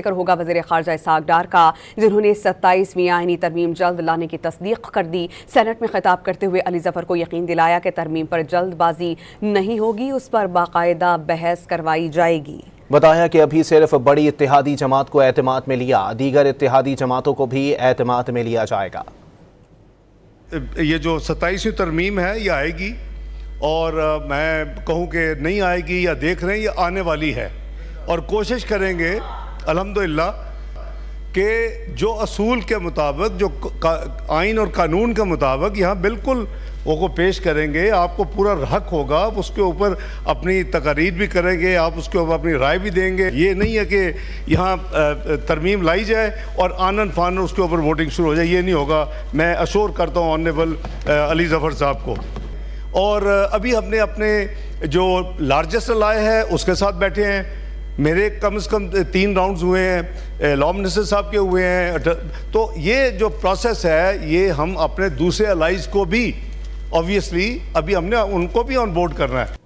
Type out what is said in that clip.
ذکر ہوگا وزیر خارجہ اسحاق ڈار کا، جنہوں نے 27ویں آئینی ترمیم جلد لانے کی تصدیق کر دی۔ سینٹ میں خطاب کرتے ہوئے علی ظفر کو یقین دلایا کہ ترمیم پر جلد بازی نہیں ہوگی، اس پر باقاعدہ بحث کروائی جائے گی۔ بتایا کہ ابھی صرف بڑی اتحادی جماعت کو اعتماد میں لیا، دیگر اتحادی جماعتوں کو بھی اعتماد میں لیا جائے گا۔ یہ جو 27ویں ترمیم ہے یہ آئے گی، اور میں کہوں کہ نہیں آئے گی یا دیکھ رہے ہیں یہ آنے والی ہے، اور کوشش کریں گے الحمدللہ کہ جو اصول کے مطابق، جو آئین اور قانون کے مطابق یہاں بالکل وہ کو پیش کریں گے۔ آپ کو پورا حق ہوگا، آپ اس کے اوپر اپنی تقاریر بھی کریں گے، آپ اس کے اوپر اپنی رائے بھی دیں گے۔ یہ نہیں ہے کہ یہاں ترمیم لائی جائے اور آنن فانن اس کے اوپر ووٹنگ شروع ہو جائے، یہ نہیں ہوگا۔ میں اشور کرتا ہوں آنریبل علی ظفر صاحب کو۔ اور ابھی ہم نے اپنے جو لارجسٹ لائے ہے اس کے ساتھ بیٹھے ہیں، میرے کم از کم 3 راؤنڈز ہوئے ہیں، لا منسٹر صاحب کے ہوئے ہیں، تو یہ جو پروسیس ہے یہ ہم اپنے دوسرے الائز کو بھی obviously ابھی ہم نے ان کو بھی آن بورڈ کرنا ہے۔